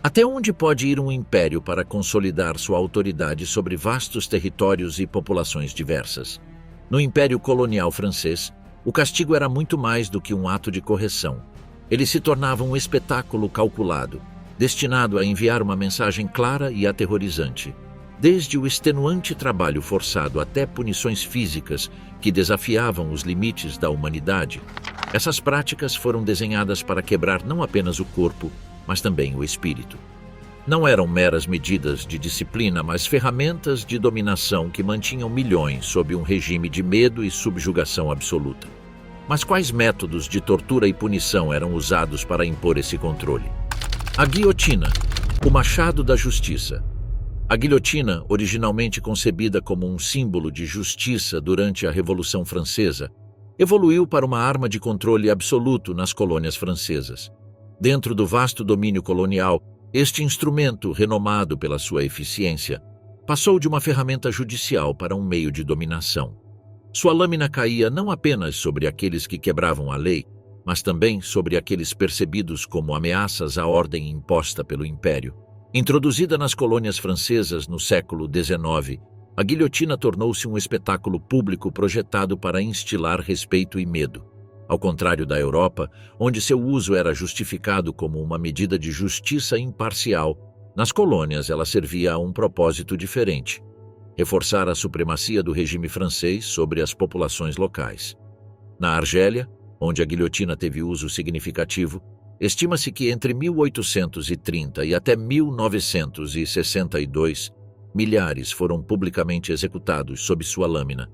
Até onde pode ir um império para consolidar sua autoridade sobre vastos territórios e populações diversas? No Império Colonial Francês, o castigo era muito mais do que um ato de correção. Ele se tornava um espetáculo calculado, destinado a enviar uma mensagem clara e aterrorizante. Desde o extenuante trabalho forçado até punições físicas que desafiavam os limites da humanidade, essas práticas foram desenhadas para quebrar não apenas o corpo, mas também o espírito. Não eram meras medidas de disciplina, mas ferramentas de dominação que mantinham milhões sob um regime de medo e subjugação absoluta. Mas quais métodos de tortura e punição eram usados para impor esse controle? A guilhotina, o machado da justiça. A guilhotina, originalmente concebida como um símbolo de justiça durante a Revolução Francesa, evoluiu para uma arma de controle absoluto nas colônias francesas. Dentro do vasto domínio colonial, este instrumento, renomado pela sua eficiência, passou de uma ferramenta judicial para um meio de dominação. Sua lâmina caía não apenas sobre aqueles que quebravam a lei, mas também sobre aqueles percebidos como ameaças à ordem imposta pelo Império. Introduzida nas colônias francesas no século XIX, a guilhotina tornou-se um espetáculo público projetado para instilar respeito e medo. Ao contrário da Europa, onde seu uso era justificado como uma medida de justiça imparcial, nas colônias ela servia a um propósito diferente: reforçar a supremacia do regime francês sobre as populações locais. Na Argélia, onde a guilhotina teve uso significativo, estima-se que entre 1830 e até 1962, milhares foram publicamente executados sob sua lâmina.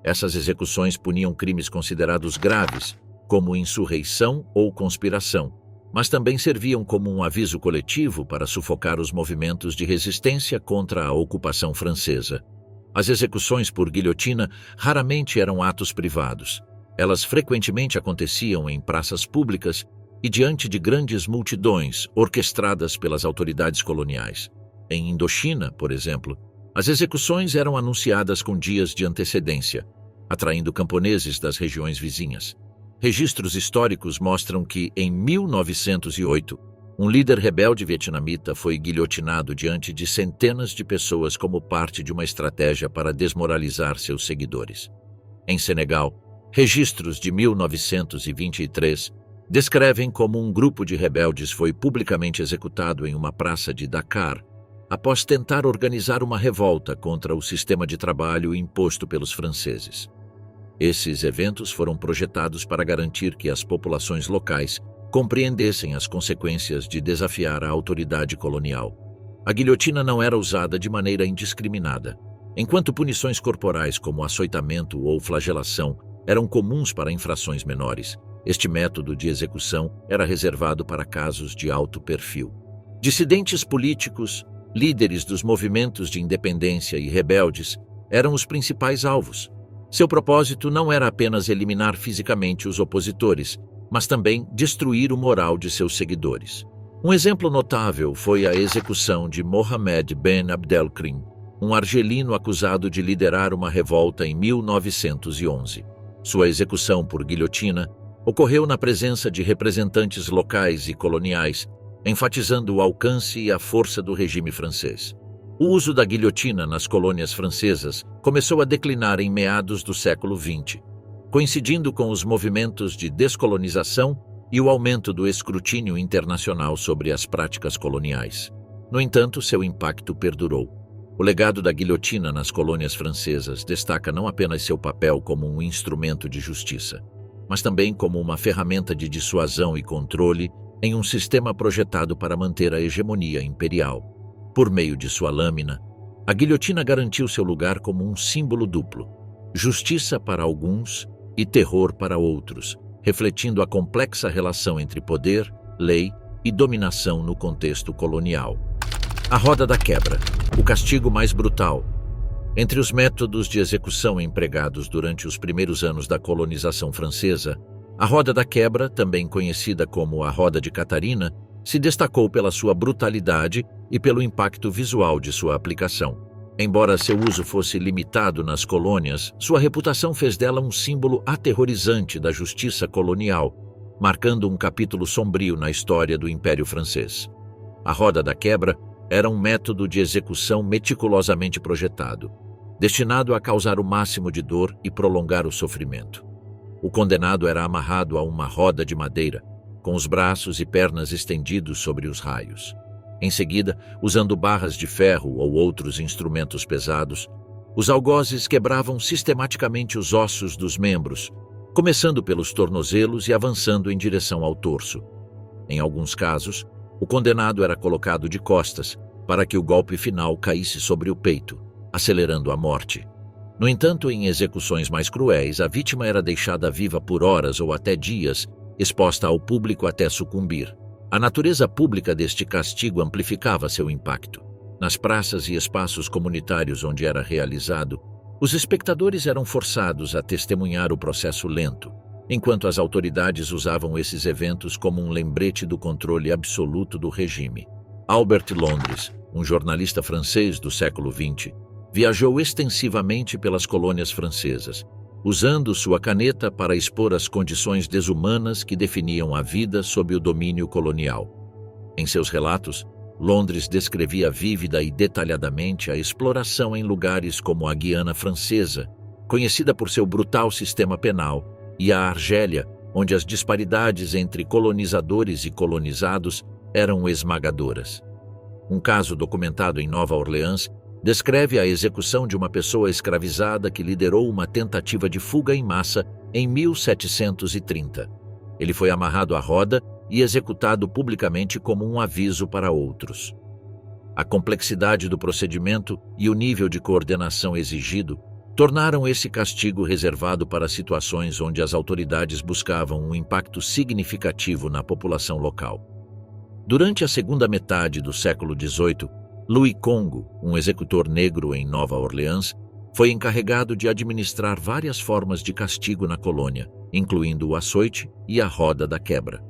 Essas execuções puniam crimes considerados graves, como insurreição ou conspiração, mas também serviam como um aviso coletivo para sufocar os movimentos de resistência contra a ocupação francesa. As execuções por guilhotina raramente eram atos privados. Elas frequentemente aconteciam em praças públicas e diante de grandes multidões orquestradas pelas autoridades coloniais. Em Indochina, por exemplo, as execuções eram anunciadas com dias de antecedência, atraindo camponeses das regiões vizinhas. Registros históricos mostram que, em 1908, um líder rebelde vietnamita foi guilhotinado diante de centenas de pessoas como parte de uma estratégia para desmoralizar seus seguidores. Em Senegal, registros de 1923 descrevem como um grupo de rebeldes foi publicamente executado em uma praça de Dakar, após tentar organizar uma revolta contra o sistema de trabalho imposto pelos franceses. Esses eventos foram projetados para garantir que as populações locais compreendessem as consequências de desafiar a autoridade colonial. A guilhotina não era usada de maneira indiscriminada. Enquanto punições corporais como açoitamento ou flagelação eram comuns para infrações menores, este método de execução era reservado para casos de alto perfil. Dissidentes políticos, líderes dos movimentos de independência e rebeldes eram os principais alvos. Seu propósito não era apenas eliminar fisicamente os opositores, mas também destruir o moral de seus seguidores. Um exemplo notável foi a execução de Mohammed Ben Abdelkrim, um argelino acusado de liderar uma revolta em 1911. Sua execução por guilhotina ocorreu na presença de representantes locais e coloniais, enfatizando o alcance e a força do regime francês. O uso da guilhotina nas colônias francesas começou a declinar em meados do século XX, coincidindo com os movimentos de descolonização e o aumento do escrutínio internacional sobre as práticas coloniais. No entanto, seu impacto perdurou. O legado da guilhotina nas colônias francesas destaca não apenas seu papel como um instrumento de justiça, mas também como uma ferramenta de dissuasão e controle em um sistema projetado para manter a hegemonia imperial. Por meio de sua lâmina, a guilhotina garantiu seu lugar como um símbolo duplo: justiça para alguns e terror para outros, refletindo a complexa relação entre poder, lei e dominação no contexto colonial. A roda da quebra, o castigo mais brutal. Entre os métodos de execução empregados durante os primeiros anos da colonização francesa, a roda da quebra, também conhecida como a roda de Catarina, se destacou pela sua brutalidade e pelo impacto visual de sua aplicação. Embora seu uso fosse limitado nas colônias, sua reputação fez dela um símbolo aterrorizante da justiça colonial, marcando um capítulo sombrio na história do Império Francês. A roda da quebra era um método de execução meticulosamente projetado, destinado a causar o máximo de dor e prolongar o sofrimento. O condenado era amarrado a uma roda de madeira, com os braços e pernas estendidos sobre os raios. Em seguida, usando barras de ferro ou outros instrumentos pesados, os algozes quebravam sistematicamente os ossos dos membros, começando pelos tornozelos e avançando em direção ao torso. Em alguns casos, o condenado era colocado de costas para que o golpe final caísse sobre o peito, acelerando a morte. No entanto, em execuções mais cruéis, a vítima era deixada viva por horas ou até dias, exposta ao público até sucumbir. A natureza pública deste castigo amplificava seu impacto. Nas praças e espaços comunitários onde era realizado, os espectadores eram forçados a testemunhar o processo lento, enquanto as autoridades usavam esses eventos como um lembrete do controle absoluto do regime. Albert Londres, um jornalista francês do século XX, viajou extensivamente pelas colônias francesas, usando sua caneta para expor as condições desumanas que definiam a vida sob o domínio colonial. Em seus relatos, Londres descrevia vívida e detalhadamente a exploração em lugares como a Guiana Francesa, conhecida por seu brutal sistema penal, e a Argélia, onde as disparidades entre colonizadores e colonizados eram esmagadoras. Um caso documentado em Nova Orleans descreve a execução de uma pessoa escravizada que liderou uma tentativa de fuga em massa em 1730. Ele foi amarrado à roda e executado publicamente como um aviso para outros. A complexidade do procedimento e o nível de coordenação exigido tornaram esse castigo reservado para situações onde as autoridades buscavam um impacto significativo na população local. Durante a segunda metade do século XVIII, Louis Congo, um executor negro em Nova Orleans, foi encarregado de administrar várias formas de castigo na colônia, incluindo o açoite e a roda da quebra.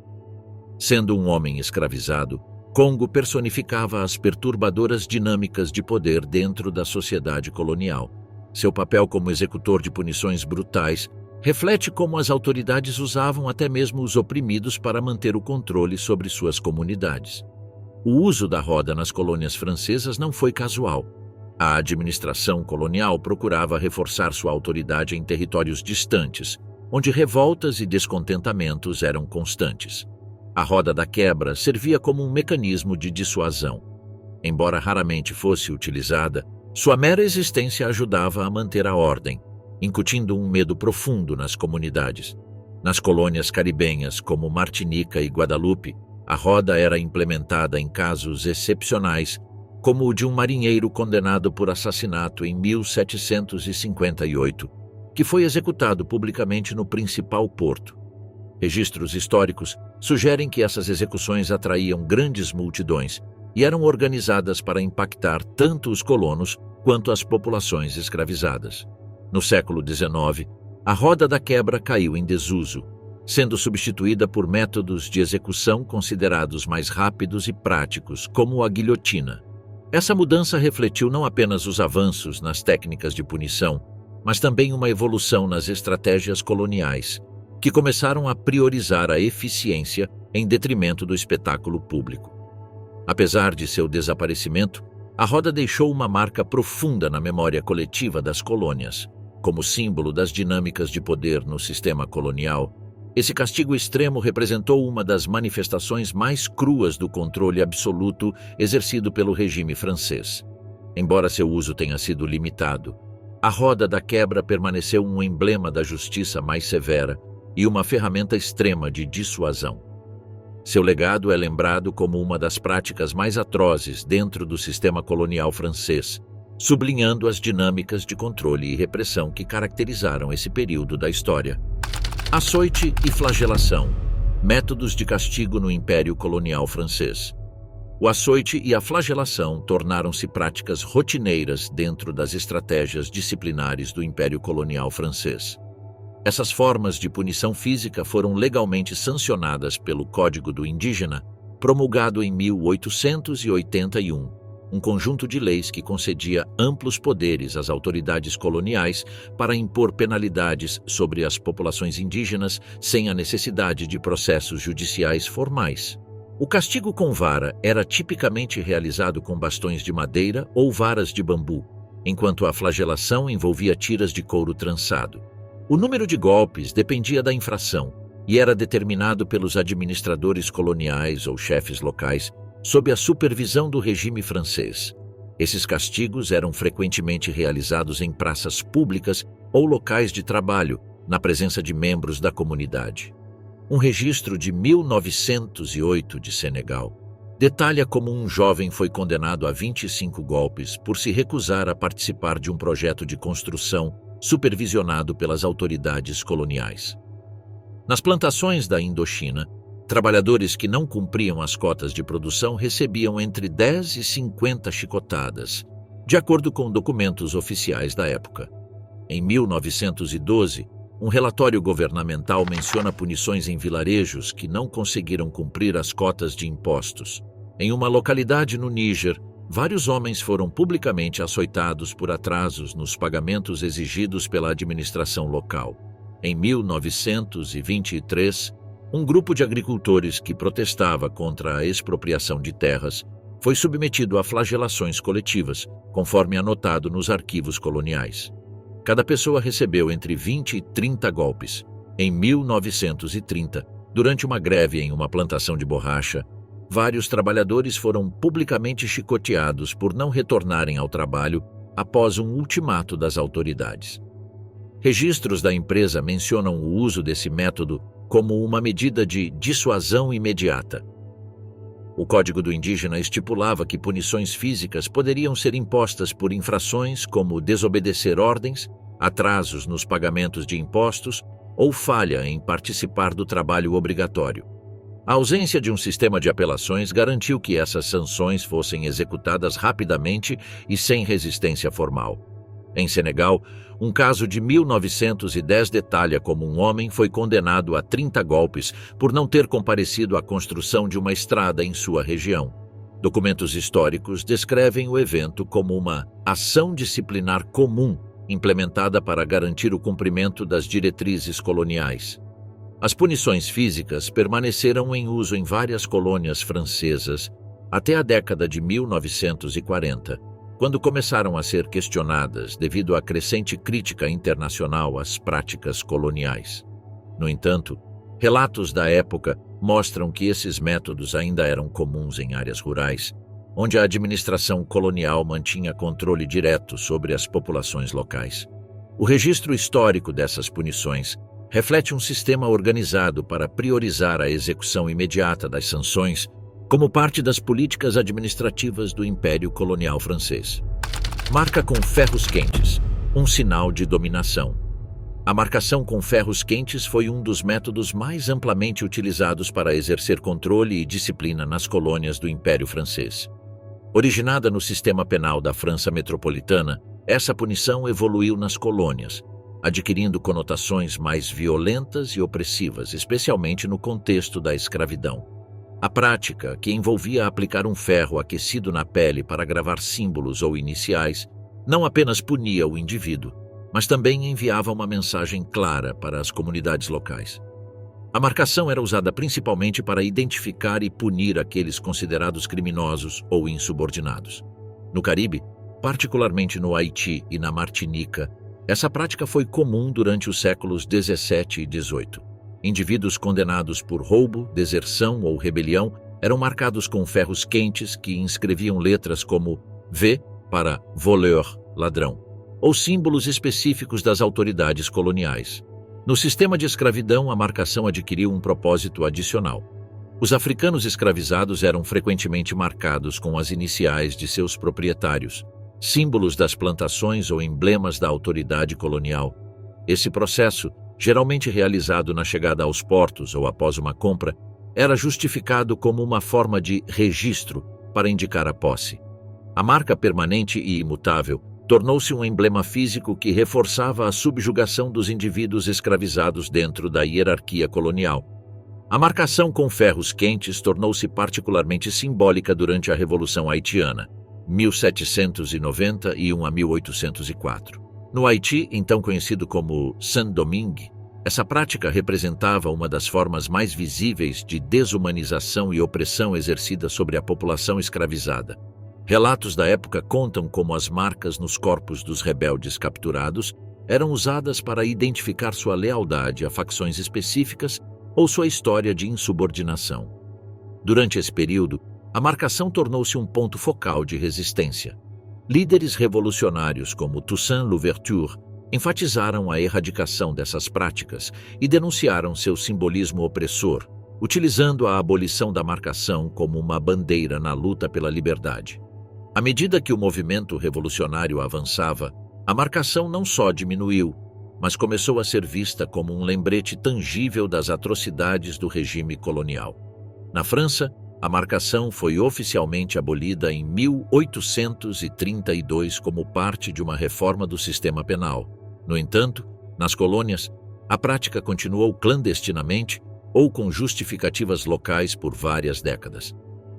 Sendo um homem escravizado, Congo personificava as perturbadoras dinâmicas de poder dentro da sociedade colonial. Seu papel como executor de punições brutais reflete como as autoridades usavam até mesmo os oprimidos para manter o controle sobre suas comunidades. O uso da roda nas colônias francesas não foi casual. A administração colonial procurava reforçar sua autoridade em territórios distantes, onde revoltas e descontentamentos eram constantes. A roda da quebra servia como um mecanismo de dissuasão. Embora raramente fosse utilizada, sua mera existência ajudava a manter a ordem, incutindo um medo profundo nas comunidades. Nas colônias caribenhas, como Martinica e Guadalupe, a roda era implementada em casos excepcionais, como o de um marinheiro condenado por assassinato em 1758, que foi executado publicamente no principal porto. Registros históricos sugerem que essas execuções atraíam grandes multidões e eram organizadas para impactar tanto os colonos quanto as populações escravizadas. No século XIX, a roda da quebra caiu em desuso, sendo substituída por métodos de execução considerados mais rápidos e práticos, como a guilhotina. Essa mudança refletiu não apenas os avanços nas técnicas de punição, mas também uma evolução nas estratégias coloniais, que começaram a priorizar a eficiência em detrimento do espetáculo público. Apesar de seu desaparecimento, a roda deixou uma marca profunda na memória coletiva das colônias. Como símbolo das dinâmicas de poder no sistema colonial, esse castigo extremo representou uma das manifestações mais cruas do controle absoluto exercido pelo regime francês. Embora seu uso tenha sido limitado, a roda da quebra permaneceu um emblema da justiça mais severa e uma ferramenta extrema de dissuasão. Seu legado é lembrado como uma das práticas mais atrozes dentro do sistema colonial francês, sublinhando as dinâmicas de controle e repressão que caracterizaram esse período da história. Açoite e flagelação, métodos de castigo no Império Colonial Francês. O açoite e a flagelação tornaram-se práticas rotineiras dentro das estratégias disciplinares do Império Colonial Francês. Essas formas de punição física foram legalmente sancionadas pelo Código do Indígena, promulgado em 1881, um conjunto de leis que concedia amplos poderes às autoridades coloniais para impor penalidades sobre as populações indígenas sem a necessidade de processos judiciais formais. O castigo com vara era tipicamente realizado com bastões de madeira ou varas de bambu, enquanto a flagelação envolvia tiras de couro trançado. O número de golpes dependia da infração e era determinado pelos administradores coloniais ou chefes locais, sob a supervisão do regime francês. Esses castigos eram frequentemente realizados em praças públicas ou locais de trabalho, na presença de membros da comunidade. Um registro de 1908 de Senegal detalha como um jovem foi condenado a 25 golpes por se recusar a participar de um projeto de construção supervisionado pelas autoridades coloniais. Nas plantações da Indochina, trabalhadores que não cumpriam as cotas de produção recebiam entre 10 e 50 chicotadas, de acordo com documentos oficiais da época. Em 1912, um relatório governamental menciona punições em vilarejos que não conseguiram cumprir as cotas de impostos. Em uma localidade no Níger, vários homens foram publicamente açoitados por atrasos nos pagamentos exigidos pela administração local. Em 1923, um grupo de agricultores que protestava contra a expropriação de terras foi submetido a flagelações coletivas, conforme anotado nos arquivos coloniais. Cada pessoa recebeu entre 20 e 30 golpes. Em 1930, durante uma greve em uma plantação de borracha, vários trabalhadores foram publicamente chicoteados por não retornarem ao trabalho após um ultimato das autoridades. Registros da empresa mencionam o uso desse método como uma medida de dissuasão imediata. O Código do Indígena estipulava que punições físicas poderiam ser impostas por infrações como desobedecer ordens, atrasos nos pagamentos de impostos ou falha em participar do trabalho obrigatório. A ausência de um sistema de apelações garantiu que essas sanções fossem executadas rapidamente e sem resistência formal. Em Senegal, um caso de 1910 detalha como um homem foi condenado a 30 golpes por não ter comparecido à construção de uma estrada em sua região. Documentos históricos descrevem o evento como uma ação disciplinar comum implementada para garantir o cumprimento das diretrizes coloniais. As punições físicas permaneceram em uso em várias colônias francesas até a década de 1940. Quando começaram a ser questionadas devido à crescente crítica internacional às práticas coloniais. No entanto, relatos da época mostram que esses métodos ainda eram comuns em áreas rurais, onde a administração colonial mantinha controle direto sobre as populações locais. O registro histórico dessas punições reflete um sistema organizado para priorizar a execução imediata das sanções como parte das políticas administrativas do Império Colonial Francês. Marca com ferros quentes, um sinal de dominação. A marcação com ferros quentes foi um dos métodos mais amplamente utilizados para exercer controle e disciplina nas colônias do Império Francês. Originada no sistema penal da França metropolitana, essa punição evoluiu nas colônias, adquirindo conotações mais violentas e opressivas, especialmente no contexto da escravidão. A prática, que envolvia aplicar um ferro aquecido na pele para gravar símbolos ou iniciais, não apenas punia o indivíduo, mas também enviava uma mensagem clara para as comunidades locais. A marcação era usada principalmente para identificar e punir aqueles considerados criminosos ou insubordinados. No Caribe, particularmente no Haiti e na Martinica, essa prática foi comum durante os séculos 17 e 18. Indivíduos condenados por roubo, deserção ou rebelião eram marcados com ferros quentes que inscreviam letras como V para voleur, ladrão, ou símbolos específicos das autoridades coloniais. No sistema de escravidão, a marcação adquiriu um propósito adicional. Os africanos escravizados eram frequentemente marcados com as iniciais de seus proprietários, símbolos das plantações ou emblemas da autoridade colonial. Esse processo, geralmente realizado na chegada aos portos ou após uma compra, era justificado como uma forma de registro para indicar a posse. A marca permanente e imutável tornou-se um emblema físico que reforçava a subjugação dos indivíduos escravizados dentro da hierarquia colonial. A marcação com ferros quentes tornou-se particularmente simbólica durante a Revolução Haitiana, 1791 a 1804. No Haiti, então conhecido como Saint-Domingue, Essa prática representava uma das formas mais visíveis de desumanização e opressão exercida sobre a população escravizada. Relatos da época contam como as marcas nos corpos dos rebeldes capturados eram usadas para identificar sua lealdade a facções específicas ou sua história de insubordinação. Durante esse período, a marcação tornou-se um ponto focal de resistência. Líderes revolucionários como Toussaint Louverture enfatizaram a erradicação dessas práticas e denunciaram seu simbolismo opressor, utilizando a abolição da marcação como uma bandeira na luta pela liberdade. À medida que o movimento revolucionário avançava, a marcação não só diminuiu, mas começou a ser vista como um lembrete tangível das atrocidades do regime colonial. Na França, a marcação foi oficialmente abolida em 1832 como parte de uma reforma do sistema penal. No entanto, nas colônias, a prática continuou clandestinamente ou com justificativas locais por várias décadas.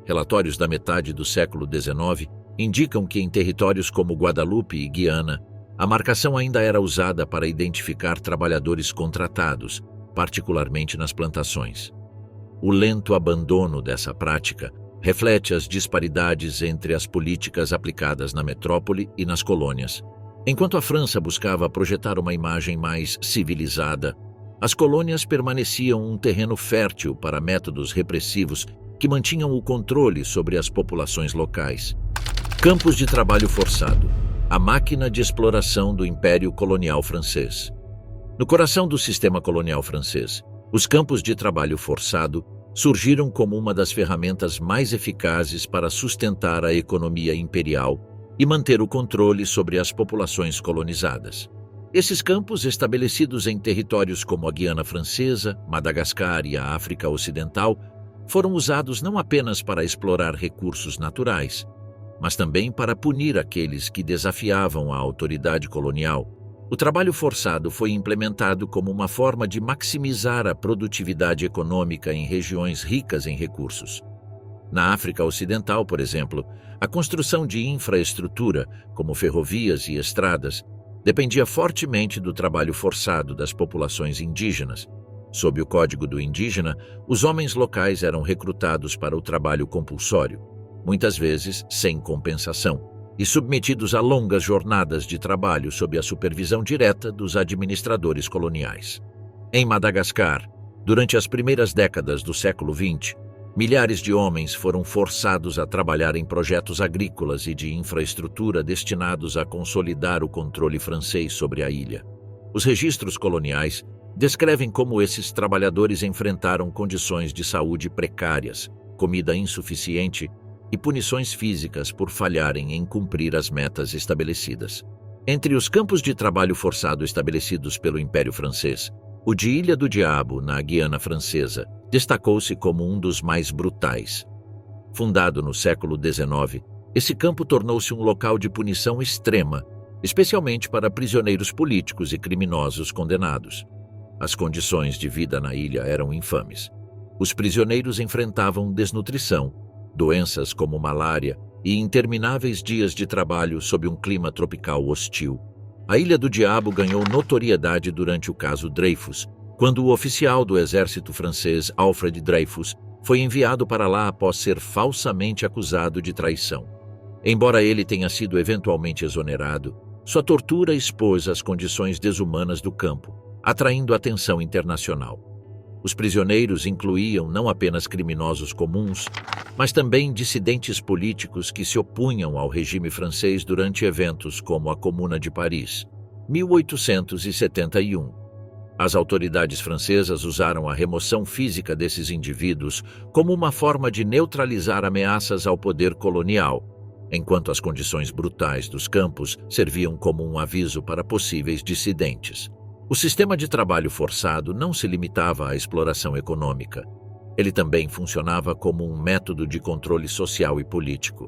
Relatórios da metade do século XIX indicam que em territórios como Guadalupe e Guiana, a marcação ainda era usada para identificar trabalhadores contratados, particularmente nas plantações. O lento abandono dessa prática reflete as disparidades entre as políticas aplicadas na metrópole e nas colônias. Enquanto a França buscava projetar uma imagem mais civilizada, as colônias permaneciam um terreno fértil para métodos repressivos que mantinham o controle sobre as populações locais. Campos de trabalho forçado, a máquina de exploração do Império Colonial Francês. No coração do sistema colonial francês, os campos de trabalho forçado surgiram como uma das ferramentas mais eficazes para sustentar a economia imperial e manter o controle sobre as populações colonizadas. Esses campos, estabelecidos em territórios como a Guiana Francesa, Madagascar e a África Ocidental, foram usados não apenas para explorar recursos naturais, mas também para punir aqueles que desafiavam a autoridade colonial. O trabalho forçado foi implementado como uma forma de maximizar a produtividade econômica em regiões ricas em recursos. Na África Ocidental, por exemplo, a construção de infraestrutura, como ferrovias e estradas, dependia fortemente do trabalho forçado das populações indígenas. Sob o Código do Indígena, os homens locais eram recrutados para o trabalho compulsório, muitas vezes sem compensação, e submetidos a longas jornadas de trabalho sob a supervisão direta dos administradores coloniais. Em Madagascar, durante as primeiras décadas do século XX, milhares de homens foram forçados a trabalhar em projetos agrícolas e de infraestrutura destinados a consolidar o controle francês sobre a ilha. Os registros coloniais descrevem como esses trabalhadores enfrentaram condições de saúde precárias, comida insuficiente e punições físicas por falharem em cumprir as metas estabelecidas. Entre os campos de trabalho forçado estabelecidos pelo Império Francês, o de Ilha do Diabo, na Guiana Francesa, destacou-se como um dos mais brutais. Fundado no século XIX, esse campo tornou-se um local de punição extrema, especialmente para prisioneiros políticos e criminosos condenados. As condições de vida na ilha eram infames. Os prisioneiros enfrentavam desnutrição, doenças como malária e intermináveis dias de trabalho sob um clima tropical hostil. A Ilha do Diabo ganhou notoriedade durante o caso Dreyfus, quando o oficial do exército francês Alfred Dreyfus foi enviado para lá após ser falsamente acusado de traição. Embora ele tenha sido eventualmente exonerado, sua tortura expôs as condições desumanas do campo, atraindo atenção internacional. Os prisioneiros incluíam não apenas criminosos comuns, mas também dissidentes políticos que se opunham ao regime francês durante eventos como a Comuna de Paris, 1871. As autoridades francesas usaram a remoção física desses indivíduos como uma forma de neutralizar ameaças ao poder colonial, enquanto as condições brutais dos campos serviam como um aviso para possíveis dissidentes. O sistema de trabalho forçado não se limitava à exploração econômica. Ele também funcionava como um método de controle social e político.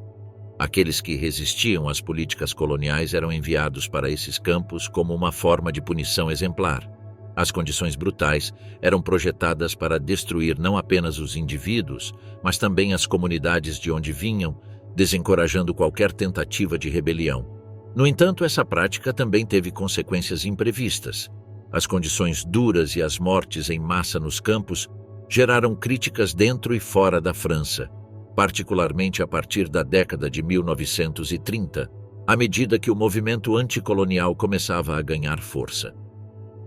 Aqueles que resistiam às políticas coloniais eram enviados para esses campos como uma forma de punição exemplar. As condições brutais eram projetadas para destruir não apenas os indivíduos, mas também as comunidades de onde vinham, desencorajando qualquer tentativa de rebelião. No entanto, essa prática também teve consequências imprevistas. As condições duras e as mortes em massa nos campos geraram críticas dentro e fora da França, particularmente a partir da década de 1930, à medida que o movimento anticolonial começava a ganhar força.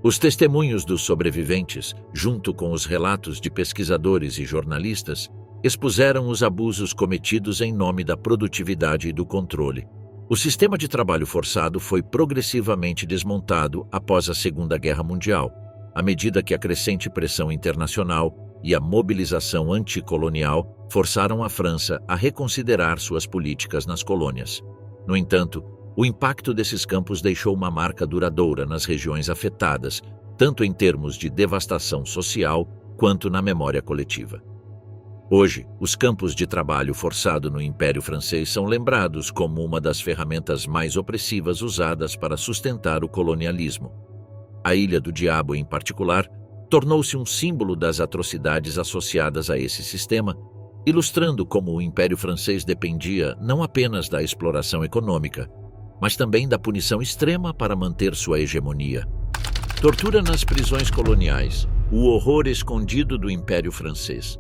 Os testemunhos dos sobreviventes, junto com os relatos de pesquisadores e jornalistas, expuseram os abusos cometidos em nome da produtividade e do controle. O sistema de trabalho forçado foi progressivamente desmontado após a Segunda Guerra Mundial, à medida que a crescente pressão internacional e a mobilização anticolonial forçaram a França a reconsiderar suas políticas nas colônias. No entanto, o impacto desses campos deixou uma marca duradoura nas regiões afetadas, tanto em termos de devastação social quanto na memória coletiva. Hoje, os campos de trabalho forçado no Império Francês são lembrados como uma das ferramentas mais opressivas usadas para sustentar o colonialismo. A Ilha do Diabo, em particular, tornou-se um símbolo das atrocidades associadas a esse sistema, ilustrando como o Império Francês dependia não apenas da exploração econômica, mas também da punição extrema para manter sua hegemonia. Tortura nas prisões coloniais, o horror escondido do Império Francês.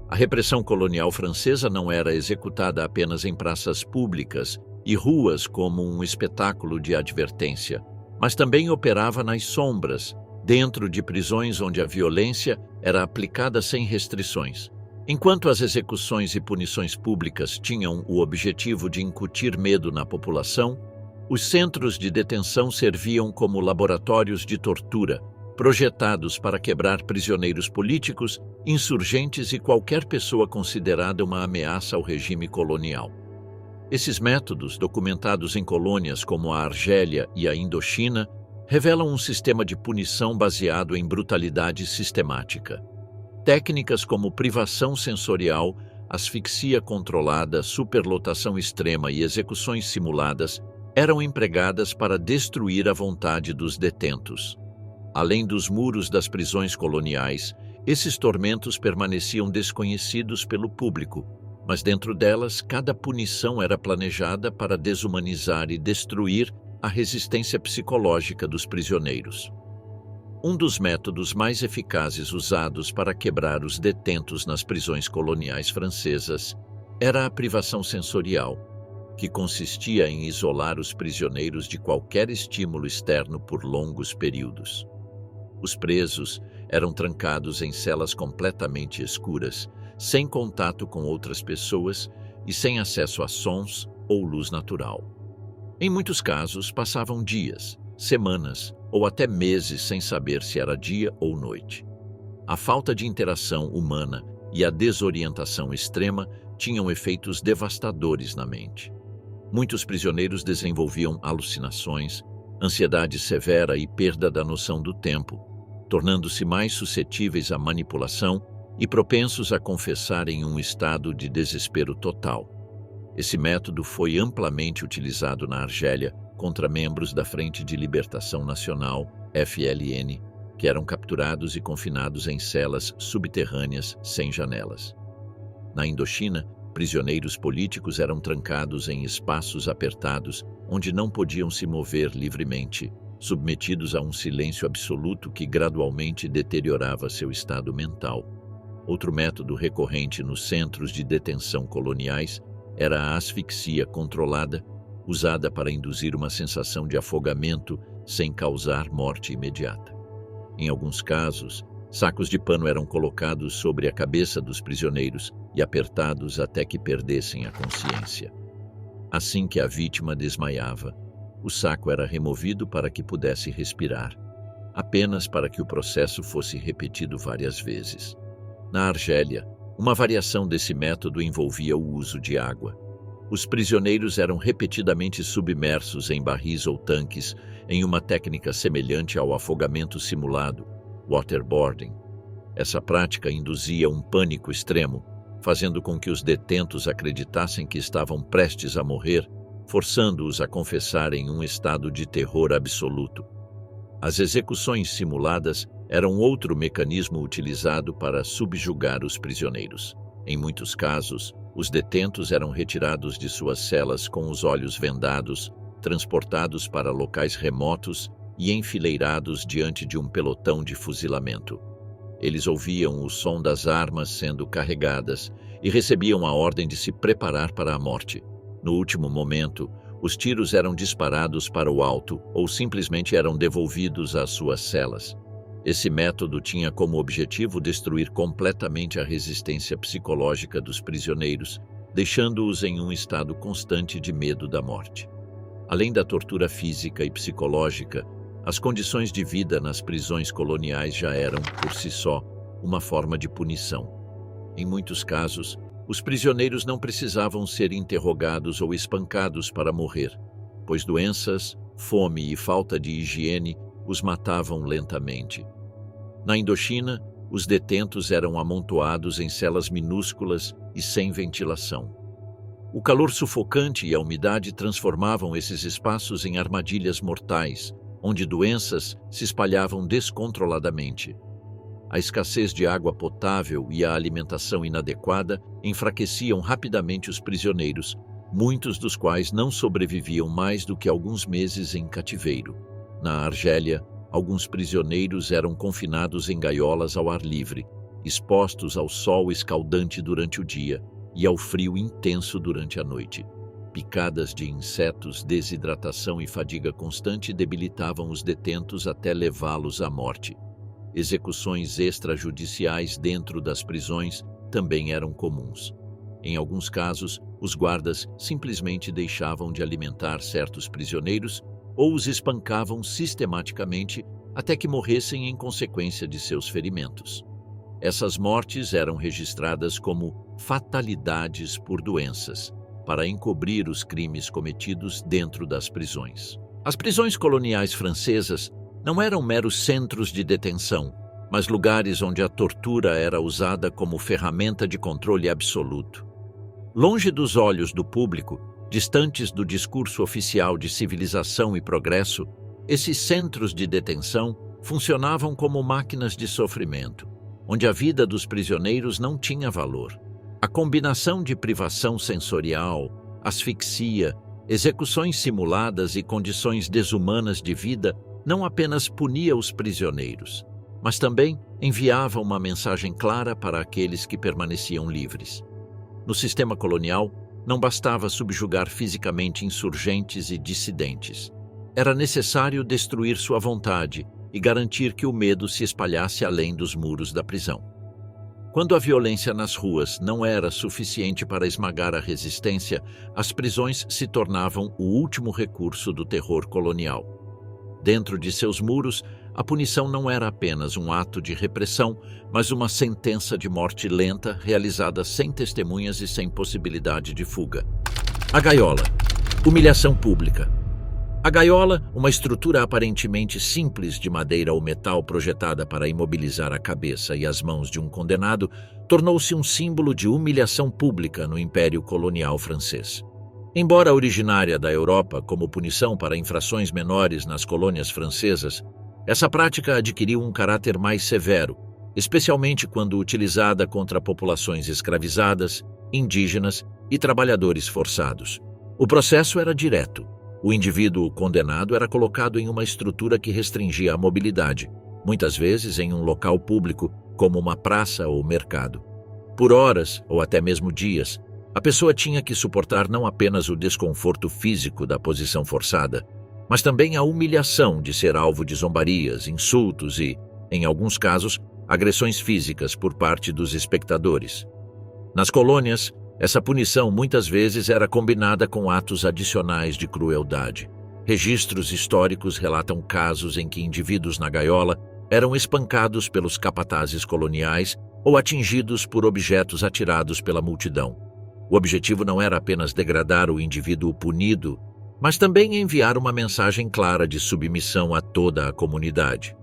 A repressão colonial francesa não era executada apenas em praças públicas e ruas como um espetáculo de advertência, mas também operava nas sombras, dentro de prisões onde a violência era aplicada sem restrições. Enquanto as execuções e punições públicas tinham o objetivo de incutir medo na população, os centros de detenção serviam como laboratórios de tortura, projetados para quebrar prisioneiros políticos, insurgentes e qualquer pessoa considerada uma ameaça ao regime colonial. Esses métodos, documentados em colônias como a Argélia e a Indochina, revelam um sistema de punição baseado em brutalidade sistemática. Técnicas como privação sensorial, asfixia controlada, superlotação extrema e execuções simuladas eram empregadas para destruir a vontade dos detentos. Além dos muros das prisões coloniais, esses tormentos permaneciam desconhecidos pelo público, mas dentro delas, cada punição era planejada para desumanizar e destruir a resistência psicológica dos prisioneiros. Um dos métodos mais eficazes usados para quebrar os detentos nas prisões coloniais francesas era a privação sensorial, que consistia em isolar os prisioneiros de qualquer estímulo externo por longos períodos. Os presos eram trancados em celas completamente escuras, sem contato com outras pessoas e sem acesso a sons ou luz natural. Em muitos casos, passavam dias, semanas ou até meses sem saber se era dia ou noite. A falta de interação humana e a desorientação extrema tinham efeitos devastadores na mente. Muitos prisioneiros desenvolviam alucinações, ansiedade severa e perda da noção do tempo, tornando-se mais suscetíveis à manipulação e propensos a confessar em um estado de desespero total. Esse método foi amplamente utilizado na Argélia contra membros da Frente de Libertação Nacional, FLN, que eram capturados e confinados em celas subterrâneas sem janelas. Na Indochina, prisioneiros políticos eram trancados em espaços apertados onde não podiam se mover livremente, submetidos a um silêncio absoluto que gradualmente deteriorava seu estado mental. Outro método recorrente nos centros de detenção coloniais era a asfixia controlada, usada para induzir uma sensação de afogamento sem causar morte imediata. Em alguns casos, sacos de pano eram colocados sobre a cabeça dos prisioneiros e apertados até que perdessem a consciência. Assim que a vítima desmaiava, o saco era removido para que pudesse respirar, apenas para que o processo fosse repetido várias vezes. Na Argélia, uma variação desse método envolvia o uso de água. Os prisioneiros eram repetidamente submersos em barris ou tanques em uma técnica semelhante ao afogamento simulado, waterboarding. Essa prática induzia um pânico extremo, fazendo com que os detentos acreditassem que estavam prestes a morrer, forçando-os a confessar em um estado de terror absoluto. As execuções simuladas eram outro mecanismo utilizado para subjugar os prisioneiros. Em muitos casos, os detentos eram retirados de suas celas com os olhos vendados, transportados para locais remotos e enfileirados diante de um pelotão de fuzilamento. Eles ouviam o som das armas sendo carregadas e recebiam a ordem de se preparar para a morte. No último momento, os tiros eram disparados para o alto ou simplesmente eram devolvidos às suas celas. Esse método tinha como objetivo destruir completamente a resistência psicológica dos prisioneiros, deixando-os em um estado constante de medo da morte. Além da tortura física e psicológica, as condições de vida nas prisões coloniais já eram, por si só, uma forma de punição. Em muitos casos, os prisioneiros não precisavam ser interrogados ou espancados para morrer, pois doenças, fome e falta de higiene os matavam lentamente. Na Indochina, os detentos eram amontoados em celas minúsculas e sem ventilação. O calor sufocante e a umidade transformavam esses espaços em armadilhas mortais, onde doenças se espalhavam descontroladamente. A escassez de água potável e a alimentação inadequada enfraqueciam rapidamente os prisioneiros, muitos dos quais não sobreviviam mais do que alguns meses em cativeiro. Na Argélia, alguns prisioneiros eram confinados em gaiolas ao ar livre, expostos ao sol escaldante durante o dia e ao frio intenso durante a noite. Picadas de insetos, desidratação e fadiga constante debilitavam os detentos até levá-los à morte. Execuções extrajudiciais dentro das prisões também eram comuns. Em alguns casos, os guardas simplesmente deixavam de alimentar certos prisioneiros ou os espancavam sistematicamente até que morressem em consequência de seus ferimentos. Essas mortes eram registradas como fatalidades por doenças, para encobrir os crimes cometidos dentro das prisões. As prisões coloniais francesas não eram meros centros de detenção, mas lugares onde a tortura era usada como ferramenta de controle absoluto. Longe dos olhos do público, distantes do discurso oficial de civilização e progresso, esses centros de detenção funcionavam como máquinas de sofrimento, onde a vida dos prisioneiros não tinha valor. A combinação de privação sensorial, asfixia, execuções simuladas e condições desumanas de vida não apenas punia os prisioneiros, mas também enviava uma mensagem clara para aqueles que permaneciam livres. No sistema colonial, não bastava subjugar fisicamente insurgentes e dissidentes. Era necessário destruir sua vontade e garantir que o medo se espalhasse além dos muros da prisão. Quando a violência nas ruas não era suficiente para esmagar a resistência, as prisões se tornavam o último recurso do terror colonial. Dentro de seus muros, a punição não era apenas um ato de repressão, mas uma sentença de morte lenta realizada sem testemunhas e sem possibilidade de fuga. A gaiola. Humilhação pública. A gaiola, uma estrutura aparentemente simples de madeira ou metal projetada para imobilizar a cabeça e as mãos de um condenado, tornou-se um símbolo de humilhação pública no Império Colonial francês. Embora originária da Europa como punição para infrações menores nas colônias francesas, essa prática adquiriu um caráter mais severo, especialmente quando utilizada contra populações escravizadas, indígenas e trabalhadores forçados. O processo era direto. O indivíduo condenado era colocado em uma estrutura que restringia a mobilidade, muitas vezes em um local público, como uma praça ou mercado. Por horas, ou até mesmo dias, a pessoa tinha que suportar não apenas o desconforto físico da posição forçada, mas também a humilhação de ser alvo de zombarias, insultos e, em alguns casos, agressões físicas por parte dos espectadores. Nas colônias, essa punição muitas vezes era combinada com atos adicionais de crueldade. Registros históricos relatam casos em que indivíduos na gaiola eram espancados pelos capatazes coloniais ou atingidos por objetos atirados pela multidão. O objetivo não era apenas degradar o indivíduo punido, mas também enviar uma mensagem clara de submissão a toda a comunidade.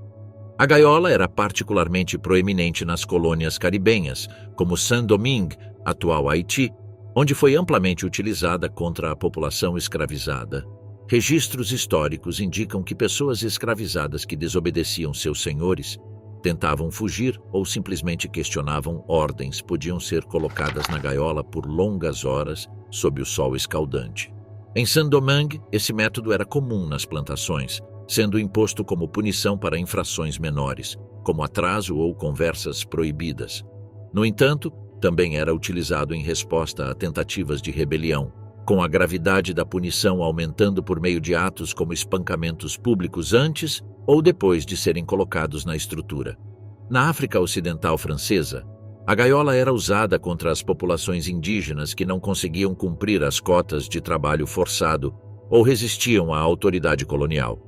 A gaiola era particularmente proeminente nas colônias caribenhas, como Saint-Domingue, atual Haiti, onde foi amplamente utilizada contra a população escravizada. Registros históricos indicam que pessoas escravizadas que desobedeciam seus senhores, tentavam fugir ou simplesmente questionavam ordens podiam ser colocadas na gaiola por longas horas sob o sol escaldante. Em Saint-Domingue, esse método era comum nas plantações, sendo imposto como punição para infrações menores, como atraso ou conversas proibidas. No entanto, também era utilizado em resposta a tentativas de rebelião, com a gravidade da punição aumentando por meio de atos como espancamentos públicos antes ou depois de serem colocados na estrutura. Na África Ocidental Francesa, a gaiola era usada contra as populações indígenas que não conseguiam cumprir as cotas de trabalho forçado ou resistiam à autoridade colonial.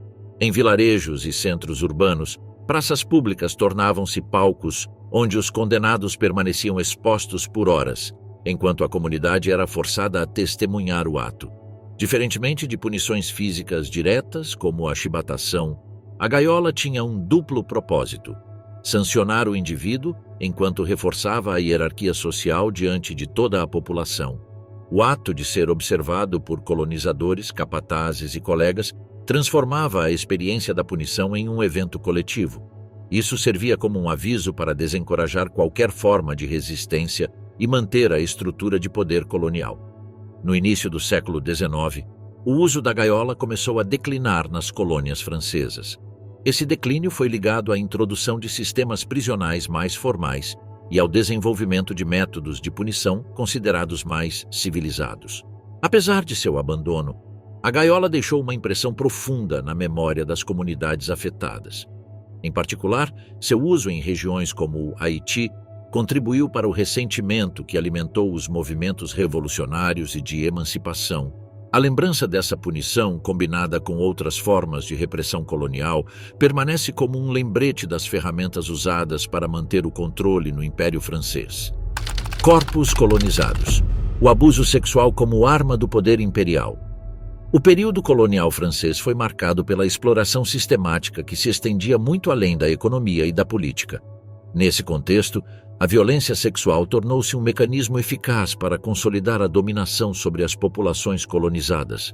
Em vilarejos e centros urbanos, praças públicas tornavam-se palcos onde os condenados permaneciam expostos por horas, enquanto a comunidade era forçada a testemunhar o ato. Diferentemente de punições físicas diretas, como a chibatação, a gaiola tinha um duplo propósito: sancionar o indivíduo enquanto reforçava a hierarquia social diante de toda a população. O ato de ser observado por colonizadores, capatazes e colegas transformava a experiência da punição em um evento coletivo. Isso servia como um aviso para desencorajar qualquer forma de resistência e manter a estrutura de poder colonial. No início do século XIX, o uso da gaiola começou a declinar nas colônias francesas. Esse declínio foi ligado à introdução de sistemas prisionais mais formais e ao desenvolvimento de métodos de punição considerados mais civilizados. Apesar de seu abandono, a gaiola deixou uma impressão profunda na memória das comunidades afetadas. Em particular, seu uso em regiões como o Haiti contribuiu para o ressentimento que alimentou os movimentos revolucionários e de emancipação. A lembrança dessa punição, combinada com outras formas de repressão colonial, permanece como um lembrete das ferramentas usadas para manter o controle no Império Francês. Corpos colonizados. O abuso sexual como arma do poder imperial. O período colonial francês foi marcado pela exploração sistemática que se estendia muito além da economia e da política. Nesse contexto, a violência sexual tornou-se um mecanismo eficaz para consolidar a dominação sobre as populações colonizadas.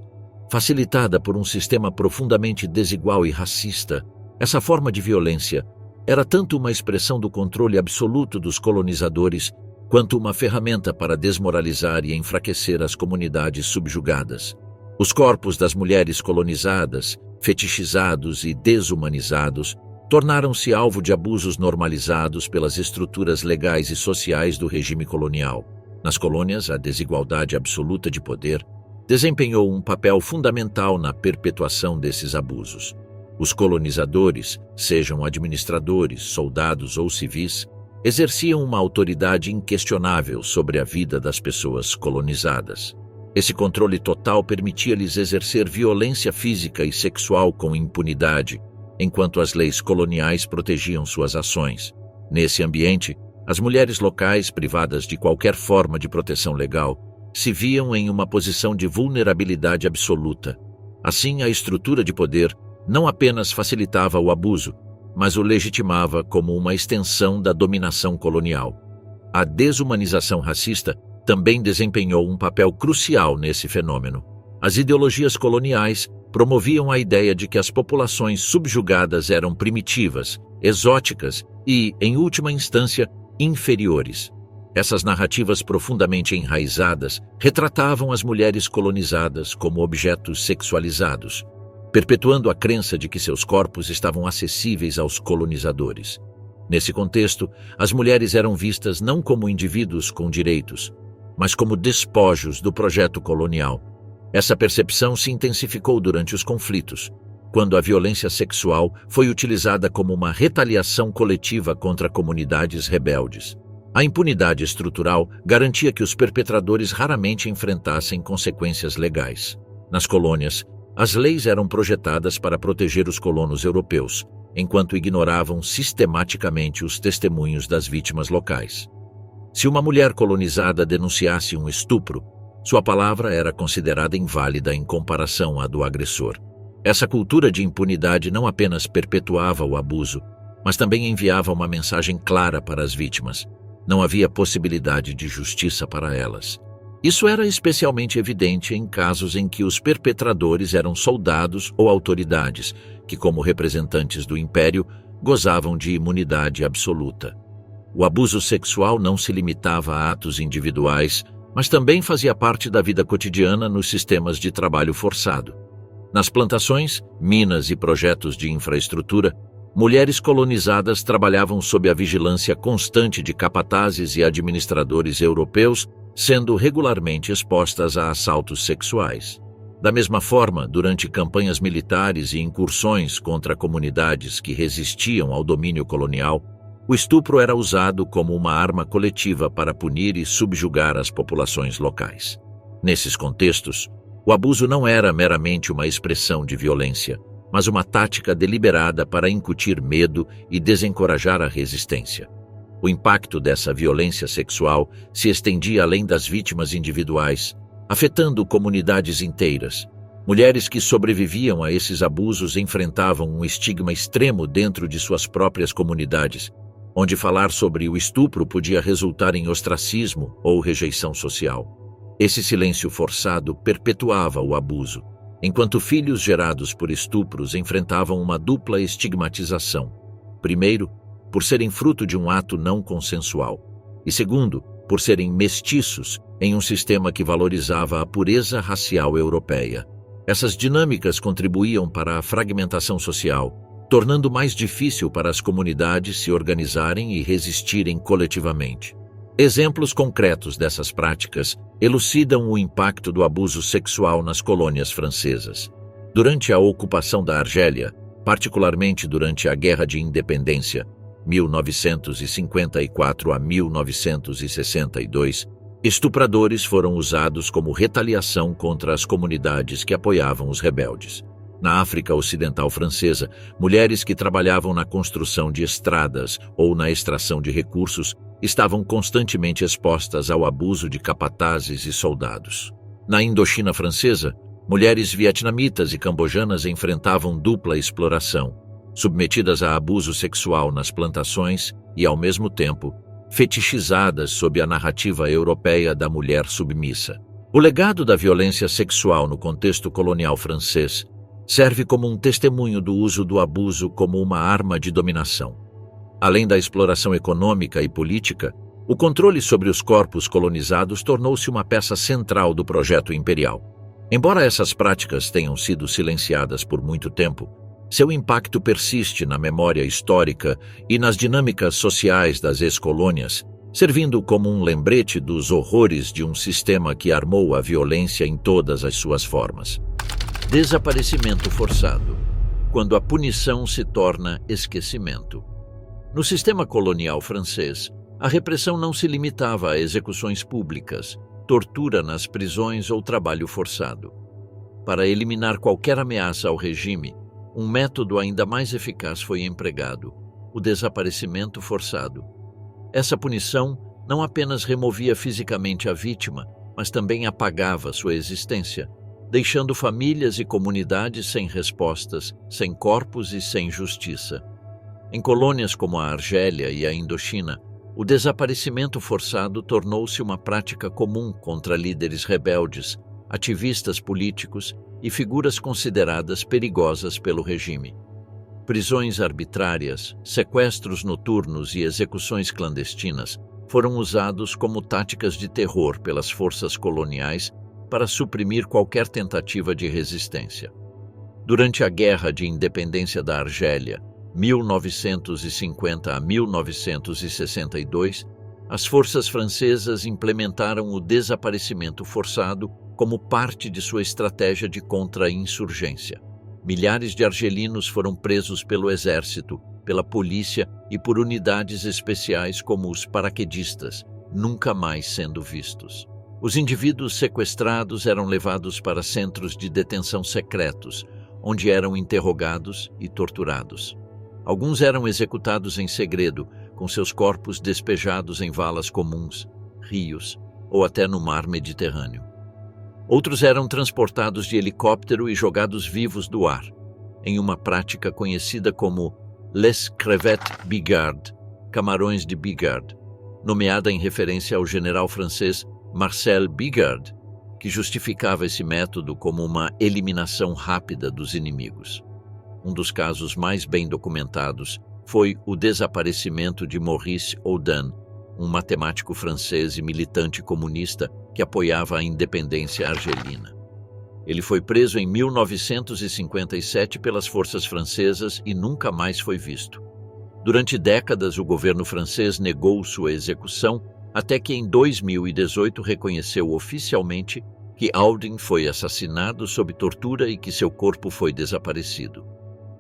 Facilitada por um sistema profundamente desigual e racista, essa forma de violência era tanto uma expressão do controle absoluto dos colonizadores quanto uma ferramenta para desmoralizar e enfraquecer as comunidades subjugadas. Os corpos das mulheres colonizadas, fetichizados e desumanizados, tornaram-se alvo de abusos normalizados pelas estruturas legais e sociais do regime colonial. Nas colônias, a desigualdade absoluta de poder desempenhou um papel fundamental na perpetuação desses abusos. Os colonizadores, sejam administradores, soldados ou civis, exerciam uma autoridade inquestionável sobre a vida das pessoas colonizadas. Esse controle total permitia-lhes exercer violência física e sexual com impunidade, enquanto as leis coloniais protegiam suas ações. Nesse ambiente, as mulheres locais, privadas de qualquer forma de proteção legal, se viam em uma posição de vulnerabilidade absoluta. Assim, a estrutura de poder não apenas facilitava o abuso, mas o legitimava como uma extensão da dominação colonial. A desumanização racista também desempenhou um papel crucial nesse fenômeno. As ideologias coloniais promoviam a ideia de que as populações subjugadas eram primitivas, exóticas e, em última instância, inferiores. Essas narrativas profundamente enraizadas retratavam as mulheres colonizadas como objetos sexualizados, perpetuando a crença de que seus corpos estavam acessíveis aos colonizadores. Nesse contexto, as mulheres eram vistas não como indivíduos com direitos, mas como despojos do projeto colonial. Essa percepção se intensificou durante os conflitos, quando a violência sexual foi utilizada como uma retaliação coletiva contra comunidades rebeldes. A impunidade estrutural garantia que os perpetradores raramente enfrentassem consequências legais. Nas colônias, as leis eram projetadas para proteger os colonos europeus, enquanto ignoravam sistematicamente os testemunhos das vítimas locais. Se uma mulher colonizada denunciasse um estupro, sua palavra era considerada inválida em comparação à do agressor. Essa cultura de impunidade não apenas perpetuava o abuso, mas também enviava uma mensagem clara para as vítimas: não havia possibilidade de justiça para elas. Isso era especialmente evidente em casos em que os perpetradores eram soldados ou autoridades, que, como representantes do império, gozavam de imunidade absoluta. O abuso sexual não se limitava a atos individuais, mas também fazia parte da vida cotidiana nos sistemas de trabalho forçado. Nas plantações, minas e projetos de infraestrutura, mulheres colonizadas trabalhavam sob a vigilância constante de capatazes e administradores europeus, sendo regularmente expostas a assaltos sexuais. Da mesma forma, durante campanhas militares e incursões contra comunidades que resistiam ao domínio colonial, o estupro era usado como uma arma coletiva para punir e subjugar as populações locais. Nesses contextos, o abuso não era meramente uma expressão de violência, mas uma tática deliberada para incutir medo e desencorajar a resistência. O impacto dessa violência sexual se estendia além das vítimas individuais, afetando comunidades inteiras. Mulheres que sobreviviam a esses abusos enfrentavam um estigma extremo dentro de suas próprias comunidades, onde falar sobre o estupro podia resultar em ostracismo ou rejeição social. Esse silêncio forçado perpetuava o abuso, enquanto filhos gerados por estupros enfrentavam uma dupla estigmatização. Primeiro, por serem fruto de um ato não consensual, e segundo, por serem mestiços em um sistema que valorizava a pureza racial europeia. Essas dinâmicas contribuíam para a fragmentação social, tornando mais difícil para as comunidades se organizarem e resistirem coletivamente. Exemplos concretos dessas práticas elucidam o impacto do abuso sexual nas colônias francesas. Durante a ocupação da Argélia, particularmente durante a Guerra de Independência, 1954 a 1962, estupradores foram usados como retaliação contra as comunidades que apoiavam os rebeldes. Na África Ocidental Francesa, mulheres que trabalhavam na construção de estradas ou na extração de recursos estavam constantemente expostas ao abuso de capatazes e soldados. Na Indochina Francesa, mulheres vietnamitas e cambojanas enfrentavam dupla exploração, submetidas a abuso sexual nas plantações e, ao mesmo tempo, fetichizadas sob a narrativa europeia da mulher submissa. O legado da violência sexual no contexto colonial francês serve como um testemunho do uso do abuso como uma arma de dominação. Além da exploração econômica e política, o controle sobre os corpos colonizados tornou-se uma peça central do projeto imperial. Embora essas práticas tenham sido silenciadas por muito tempo, seu impacto persiste na memória histórica e nas dinâmicas sociais das ex-colônias, servindo como um lembrete dos horrores de um sistema que armou a violência em todas as suas formas. Desaparecimento forçado, quando a punição se torna esquecimento. No sistema colonial francês, a repressão não se limitava a execuções públicas, tortura nas prisões ou trabalho forçado. Para eliminar qualquer ameaça ao regime, um método ainda mais eficaz foi empregado: o desaparecimento forçado. Essa punição não apenas removia fisicamente a vítima, mas também apagava sua existência, deixando famílias e comunidades sem respostas, sem corpos e sem justiça. Em colônias como a Argélia e a Indochina, o desaparecimento forçado tornou-se uma prática comum contra líderes rebeldes, ativistas políticos e figuras consideradas perigosas pelo regime. Prisões arbitrárias, sequestros noturnos e execuções clandestinas foram usados como táticas de terror pelas forças coloniais para suprimir qualquer tentativa de resistência. Durante a Guerra de Independência da Argélia, 1950 a 1962, as forças francesas implementaram o desaparecimento forçado como parte de sua estratégia de contra-insurgência. Milhares de argelinos foram presos pelo exército, pela polícia e por unidades especiais como os paraquedistas, nunca mais sendo vistos. Os indivíduos sequestrados eram levados para centros de detenção secretos, onde eram interrogados e torturados. Alguns eram executados em segredo, com seus corpos despejados em valas comuns, rios ou até no mar Mediterrâneo. Outros eram transportados de helicóptero e jogados vivos do ar, em uma prática conhecida como Les Crevettes Bigarde, camarões de Bigard, nomeada em referência ao general francês Marcel Bigard, que justificava esse método como uma eliminação rápida dos inimigos. Um dos casos mais bem documentados foi o desaparecimento de Maurice Audin, um matemático francês e militante comunista que apoiava a independência argelina. Ele foi preso em 1957 pelas forças francesas e nunca mais foi visto. Durante décadas, o governo francês negou sua execução, até que em 2018 reconheceu oficialmente que Audin foi assassinado sob tortura e que seu corpo foi desaparecido.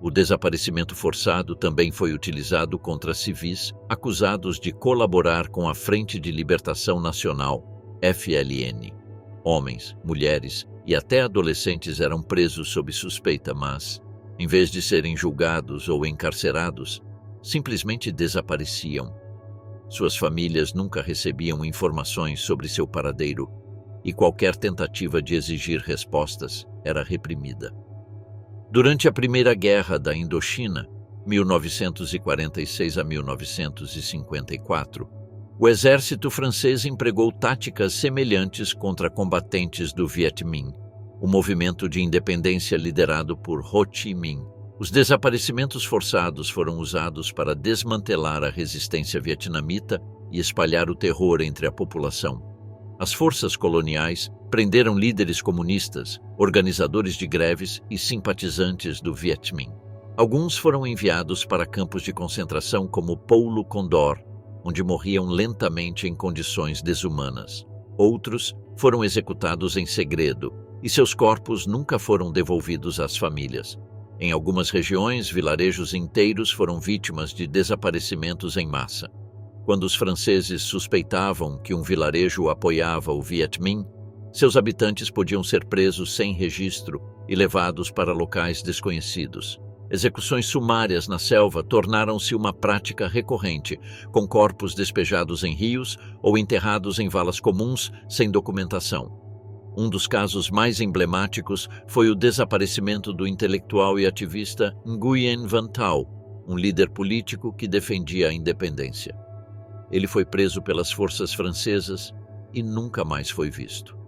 O desaparecimento forçado também foi utilizado contra civis acusados de colaborar com a Frente de Libertação Nacional, FLN. Homens, mulheres e até adolescentes eram presos sob suspeita, mas, em vez de serem julgados ou encarcerados, simplesmente desapareciam. Suas famílias nunca recebiam informações sobre seu paradeiro e qualquer tentativa de exigir respostas era reprimida. Durante a Primeira Guerra da Indochina, 1946 a 1954, o exército francês empregou táticas semelhantes contra combatentes do Viet Minh, o movimento de independência liderado por Ho Chi Minh. Os desaparecimentos forçados foram usados para desmantelar a resistência vietnamita e espalhar o terror entre a população. As forças coloniais prenderam líderes comunistas, organizadores de greves e simpatizantes do Viet Minh. Alguns foram enviados para campos de concentração como Paulo Condor, onde morriam lentamente em condições desumanas. Outros foram executados em segredo e seus corpos nunca foram devolvidos às famílias. Em algumas regiões, vilarejos inteiros foram vítimas de desaparecimentos em massa. Quando os franceses suspeitavam que um vilarejo apoiava o Viet Minh, seus habitantes podiam ser presos sem registro e levados para locais desconhecidos. Execuções sumárias na selva tornaram-se uma prática recorrente, com corpos despejados em rios ou enterrados em valas comuns sem documentação. Um dos casos mais emblemáticos foi o desaparecimento do intelectual e ativista Nguyen Van Thao, um líder político que defendia a independência. Ele foi preso pelas forças francesas e nunca mais foi visto.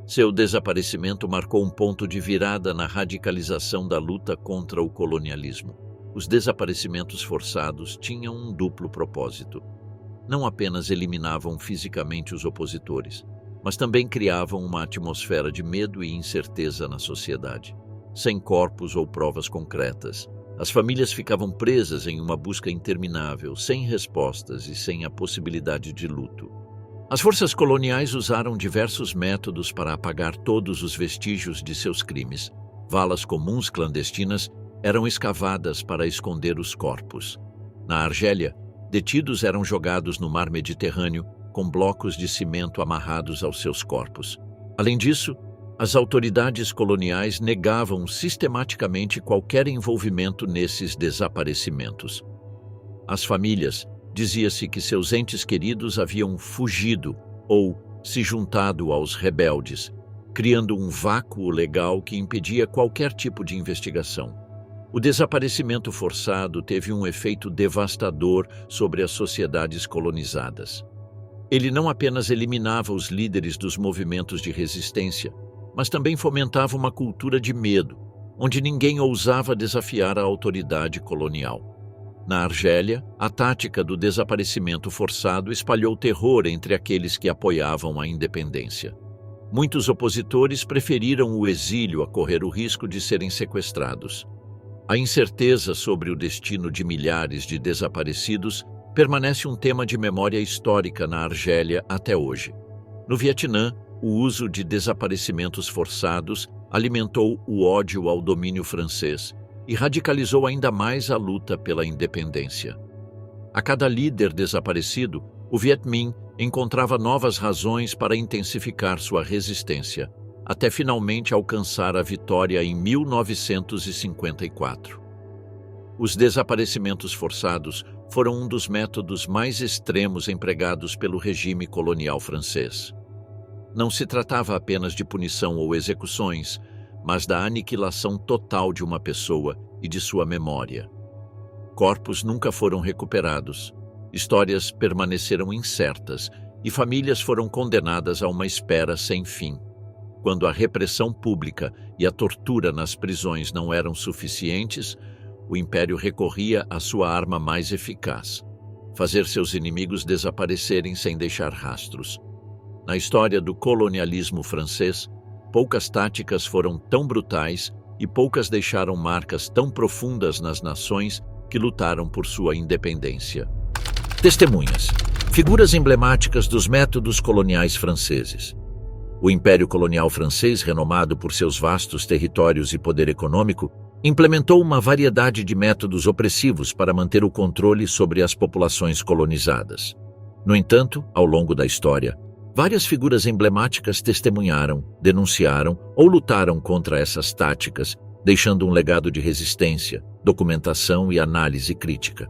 Seu desaparecimento marcou um ponto de virada na radicalização da luta contra o colonialismo. Os desaparecimentos forçados tinham um duplo propósito. Não apenas eliminavam fisicamente os opositores, mas também criavam uma atmosfera de medo e incerteza na sociedade. Sem corpos ou provas concretas, as famílias ficavam presas em uma busca interminável, sem respostas e sem a possibilidade de luto. As forças coloniais usaram diversos métodos para apagar todos os vestígios de seus crimes. Valas comuns clandestinas eram escavadas para esconder os corpos. Na Argélia, detidos eram jogados no mar Mediterrâneo com blocos de cimento amarrados aos seus corpos. Além disso, as autoridades coloniais negavam sistematicamente qualquer envolvimento nesses desaparecimentos. As famílias, dizia-se que seus entes queridos haviam fugido ou se juntado aos rebeldes, criando um vácuo legal que impedia qualquer tipo de investigação. O desaparecimento forçado teve um efeito devastador sobre as sociedades colonizadas. Ele não apenas eliminava os líderes dos movimentos de resistência, mas também fomentava uma cultura de medo, onde ninguém ousava desafiar a autoridade colonial. Na Argélia, a tática do desaparecimento forçado espalhou terror entre aqueles que apoiavam a independência. Muitos opositores preferiram o exílio a correr o risco de serem sequestrados. A incerteza sobre o destino de milhares de desaparecidos permanece um tema de memória histórica na Argélia até hoje. No Vietnã, o uso de desaparecimentos forçados alimentou o ódio ao domínio francês e radicalizou ainda mais a luta pela independência. A cada líder desaparecido, o Viet Minh encontrava novas razões para intensificar sua resistência, até finalmente alcançar a vitória em 1954. Os desaparecimentos forçados foram um dos métodos mais extremos empregados pelo regime colonial francês. Não se tratava apenas de punição ou execuções, mas da aniquilação total de uma pessoa e de sua memória. Corpos nunca foram recuperados, histórias permaneceram incertas e famílias foram condenadas a uma espera sem fim. Quando a repressão pública e a tortura nas prisões não eram suficientes, o Império recorria à sua arma mais eficaz: fazer seus inimigos desaparecerem sem deixar rastros. Na história do colonialismo francês, poucas táticas foram tão brutais e poucas deixaram marcas tão profundas nas nações que lutaram por sua independência. Testemunhas. Figuras emblemáticas dos métodos coloniais franceses. O Império Colonial Francês, renomado por seus vastos territórios e poder econômico, implementou uma variedade de métodos opressivos para manter o controle sobre as populações colonizadas. No entanto, ao longo da história, várias figuras emblemáticas testemunharam, denunciaram ou lutaram contra essas táticas, deixando um legado de resistência, documentação e análise crítica.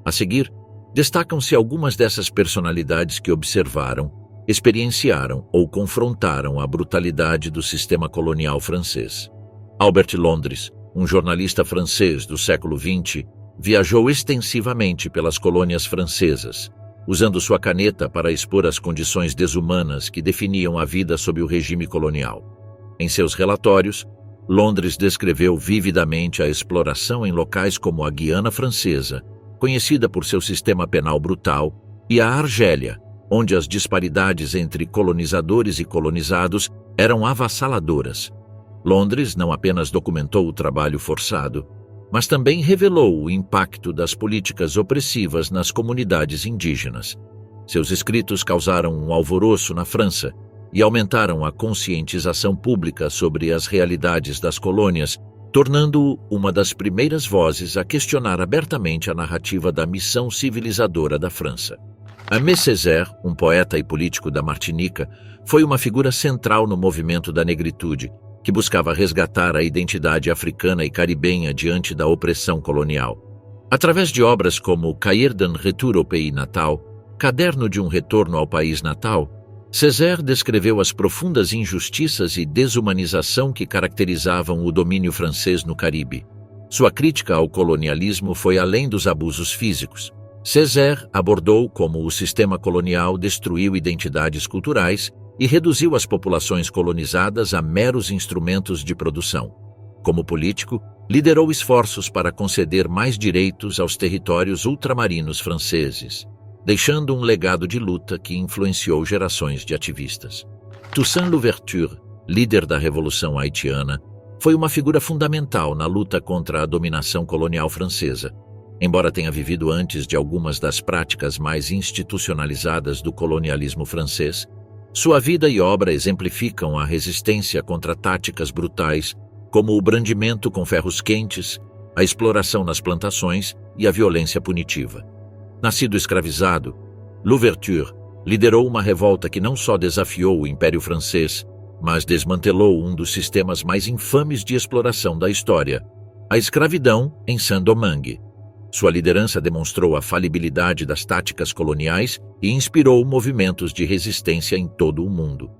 A seguir, destacam-se algumas dessas personalidades que observaram, experienciaram ou confrontaram a brutalidade do sistema colonial francês. Albert Londres, um jornalista francês do século XX, viajou extensivamente pelas colônias francesas, usando sua caneta para expor as condições desumanas que definiam a vida sob o regime colonial. Em seus relatórios, Londres descreveu vividamente a exploração em locais como a Guiana Francesa, conhecida por seu sistema penal brutal, e a Argélia, onde as disparidades entre colonizadores e colonizados eram avassaladoras. Londres não apenas documentou o trabalho forçado, mas também revelou o impacto das políticas opressivas nas comunidades indígenas. Seus escritos causaram um alvoroço na França e aumentaram a conscientização pública sobre as realidades das colônias, tornando-o uma das primeiras vozes a questionar abertamente a narrativa da missão civilizadora da França. Aimé Césaire, um poeta e político da Martinica, foi uma figura central no movimento da negritude, que buscava resgatar a identidade africana e caribenha diante da opressão colonial. Através de obras como Cahiers d'un retour au pays natal, Caderno de um retorno ao país natal, Césaire descreveu as profundas injustiças e desumanização que caracterizavam o domínio francês no Caribe. Sua crítica ao colonialismo foi além dos abusos físicos. Césaire abordou como o sistema colonial destruiu identidades culturais e reduziu as populações colonizadas a meros instrumentos de produção. Como político, liderou esforços para conceder mais direitos aos territórios ultramarinos franceses, deixando um legado de luta que influenciou gerações de ativistas. Toussaint Louverture, líder da Revolução Haitiana, foi uma figura fundamental na luta contra a dominação colonial francesa. Embora tenha vivido antes de algumas das práticas mais institucionalizadas do colonialismo francês, sua vida e obra exemplificam a resistência contra táticas brutais, como o brandimento com ferros quentes, a exploração nas plantações e a violência punitiva. Nascido escravizado, Louverture liderou uma revolta que não só desafiou o Império Francês, mas desmantelou um dos sistemas mais infames de exploração da história, a escravidão em Saint-Domingue. Sua liderança demonstrou a falibilidade das táticas coloniais e inspirou movimentos de resistência em todo o mundo.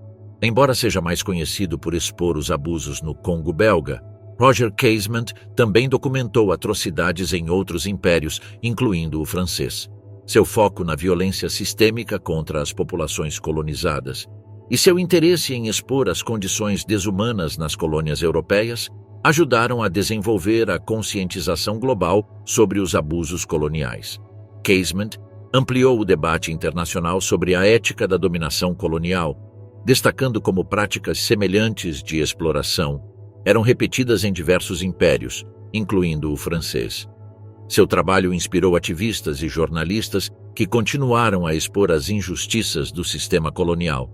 Embora seja mais conhecido por expor os abusos no Congo belga, Roger Casement também documentou atrocidades em outros impérios, incluindo o francês. Seu foco na violência sistêmica contra as populações colonizadas e seu interesse em expor as condições desumanas nas colônias europeias ajudaram a desenvolver a conscientização global sobre os abusos coloniais. Casement ampliou o debate internacional sobre a ética da dominação colonial, destacando como práticas semelhantes de exploração eram repetidas em diversos impérios, incluindo o francês. Seu trabalho inspirou ativistas e jornalistas que continuaram a expor as injustiças do sistema colonial.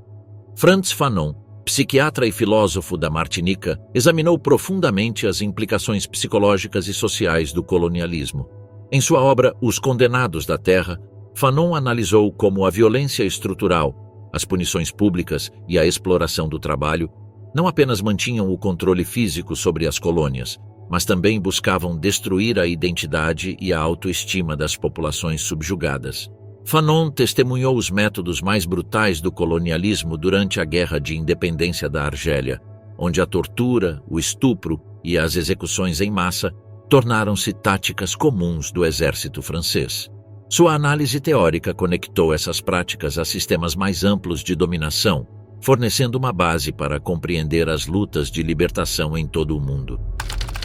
Frantz Fanon, psiquiatra e filósofo da Martinica, examinou profundamente as implicações psicológicas e sociais do colonialismo. Em sua obra Os Condenados da Terra, Fanon analisou como a violência estrutural, as punições públicas e a exploração do trabalho não apenas mantinham o controle físico sobre as colônias, mas também buscavam destruir a identidade e a autoestima das populações subjugadas. Fanon testemunhou os métodos mais brutais do colonialismo durante a Guerra de Independência da Argélia, onde a tortura, o estupro e as execuções em massa tornaram-se táticas comuns do exército francês. Sua análise teórica conectou essas práticas a sistemas mais amplos de dominação, fornecendo uma base para compreender as lutas de libertação em todo o mundo.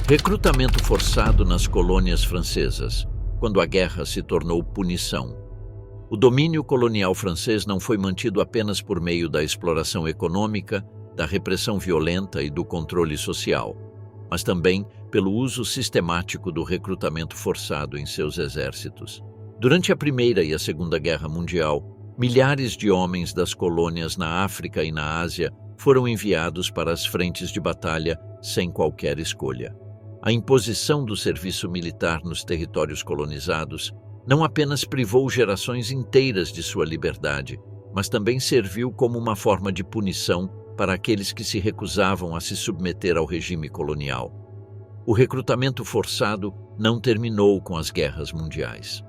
Recrutamento forçado nas colônias francesas, quando a guerra se tornou punição. O domínio colonial francês não foi mantido apenas por meio da exploração econômica, da repressão violenta e do controle social, mas também pelo uso sistemático do recrutamento forçado em seus exércitos. Durante a Primeira e a Segunda Guerra Mundial, milhares de homens das colônias na África e na Ásia foram enviados para as frentes de batalha sem qualquer escolha. A imposição do serviço militar nos territórios colonizados não apenas privou gerações inteiras de sua liberdade, mas também serviu como uma forma de punição para aqueles que se recusavam a se submeter ao regime colonial. O recrutamento forçado não terminou com as guerras mundiais.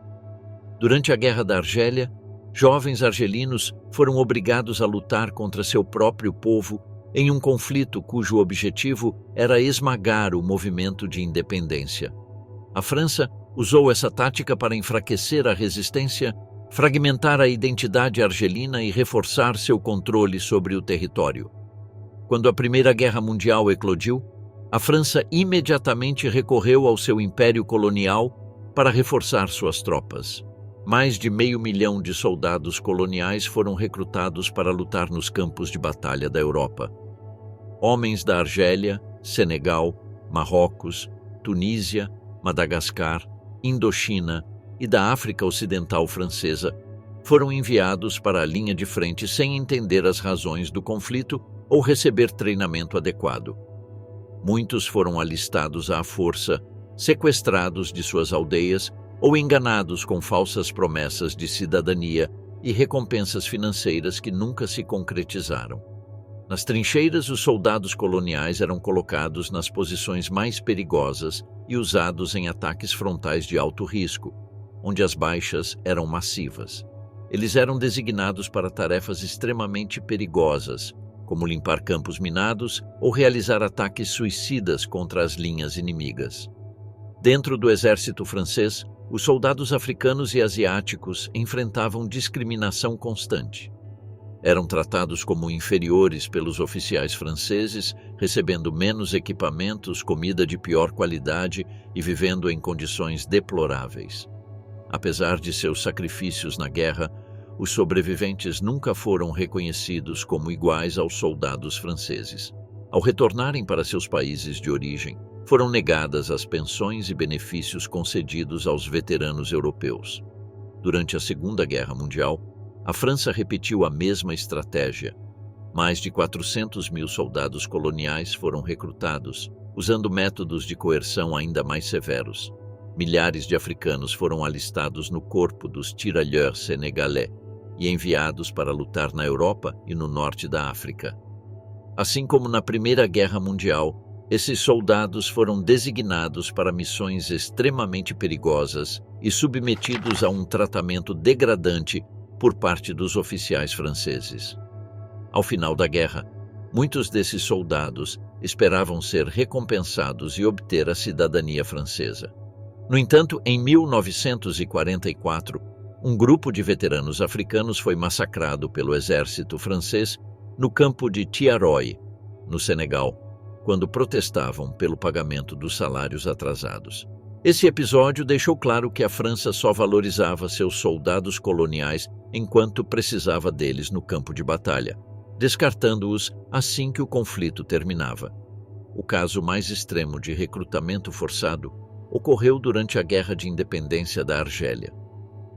Durante a Guerra da Argélia, jovens argelinos foram obrigados a lutar contra seu próprio povo em um conflito cujo objetivo era esmagar o movimento de independência. A França usou essa tática para enfraquecer a resistência, fragmentar a identidade argelina e reforçar seu controle sobre o território. Quando a Primeira Guerra Mundial eclodiu, a França imediatamente recorreu ao seu império colonial para reforçar suas tropas. Mais de 500.000 de soldados coloniais foram recrutados para lutar nos campos de batalha da Europa. Homens da Argélia, Senegal, Marrocos, Tunísia, Madagascar, Indochina e da África Ocidental Francesa foram enviados para a linha de frente sem entender as razões do conflito ou receber treinamento adequado. Muitos foram alistados à força, sequestrados de suas aldeias ou enganados com falsas promessas de cidadania e recompensas financeiras que nunca se concretizaram. Nas trincheiras, os soldados coloniais eram colocados nas posições mais perigosas e usados em ataques frontais de alto risco, onde as baixas eram massivas. Eles eram designados para tarefas extremamente perigosas, como limpar campos minados ou realizar ataques suicidas contra as linhas inimigas. Dentro do exército francês, os soldados africanos e asiáticos enfrentavam discriminação constante. Eram tratados como inferiores pelos oficiais franceses, recebendo menos equipamentos, comida de pior qualidade e vivendo em condições deploráveis. Apesar de seus sacrifícios na guerra, os sobreviventes nunca foram reconhecidos como iguais aos soldados franceses. Ao retornarem para seus países de origem, foram negadas as pensões e benefícios concedidos aos veteranos europeus. Durante a Segunda Guerra Mundial, a França repetiu a mesma estratégia. Mais de 400.000 soldados coloniais foram recrutados, usando métodos de coerção ainda mais severos. Milhares de africanos foram alistados no corpo dos tirailleurs senegalais e enviados para lutar na Europa e no norte da África. Assim como na Primeira Guerra Mundial, esses soldados foram designados para missões extremamente perigosas e submetidos a um tratamento degradante por parte dos oficiais franceses. Ao final da guerra, muitos desses soldados esperavam ser recompensados e obter a cidadania francesa. No entanto, em 1944, um grupo de veteranos africanos foi massacrado pelo exército francês no campo de Tiaroy, no Senegal, quando protestavam pelo pagamento dos salários atrasados. Esse episódio deixou claro que a França só valorizava seus soldados coloniais enquanto precisava deles no campo de batalha, descartando-os assim que o conflito terminava. O caso mais extremo de recrutamento forçado ocorreu durante a Guerra de Independência da Argélia.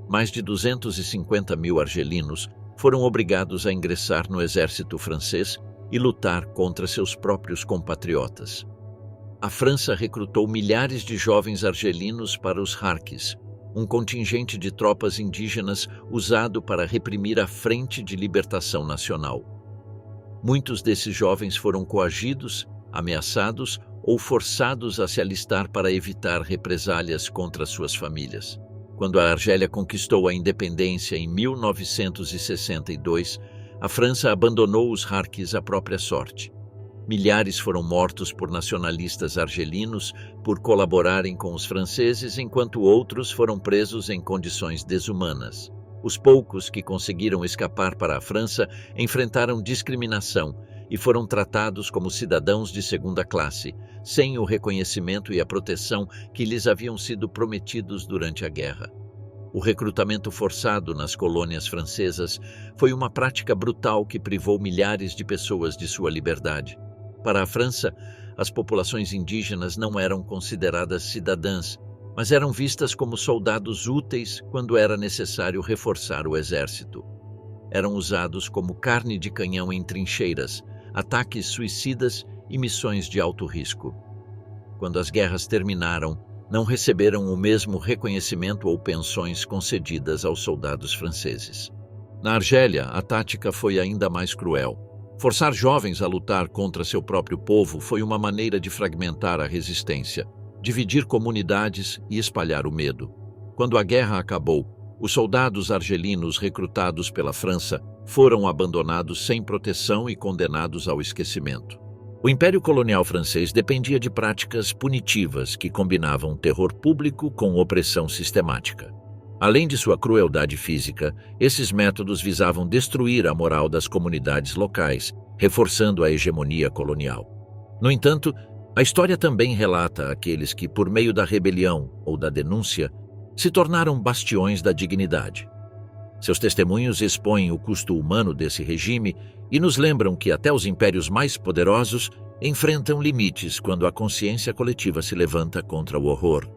Mais de 250.000 argelinos foram obrigados a ingressar no exército francês e lutar contra seus próprios compatriotas. A França recrutou milhares de jovens argelinos para os Harkis, um contingente de tropas indígenas usado para reprimir a Frente de Libertação Nacional. Muitos desses jovens foram coagidos, ameaçados ou forçados a se alistar para evitar represálias contra suas famílias. Quando a Argélia conquistou a independência em 1962, a França abandonou os Harkis à própria sorte. Milhares foram mortos por nacionalistas argelinos por colaborarem com os franceses, enquanto outros foram presos em condições desumanas. Os poucos que conseguiram escapar para a França enfrentaram discriminação e foram tratados como cidadãos de segunda classe, sem o reconhecimento e a proteção que lhes haviam sido prometidos durante a guerra. O recrutamento forçado nas colônias francesas foi uma prática brutal que privou milhares de pessoas de sua liberdade. Para a França, as populações indígenas não eram consideradas cidadãs, mas eram vistas como soldados úteis quando era necessário reforçar o exército. Eram usados como carne de canhão em trincheiras, ataques suicidas e missões de alto risco. Quando as guerras terminaram, não receberam o mesmo reconhecimento ou pensões concedidas aos soldados franceses. Na Argélia, a tática foi ainda mais cruel. Forçar jovens a lutar contra seu próprio povo foi uma maneira de fragmentar a resistência, dividir comunidades e espalhar o medo. Quando a guerra acabou, os soldados argelinos recrutados pela França foram abandonados sem proteção e condenados ao esquecimento. O Império Colonial Francês dependia de práticas punitivas que combinavam terror público com opressão sistemática. Além de sua crueldade física, esses métodos visavam destruir a moral das comunidades locais, reforçando a hegemonia colonial. No entanto, a história também relata aqueles que, por meio da rebelião ou da denúncia, se tornaram bastiões da dignidade. Seus testemunhos expõem o custo humano desse regime e nos lembram que até os impérios mais poderosos enfrentam limites quando a consciência coletiva se levanta contra o horror.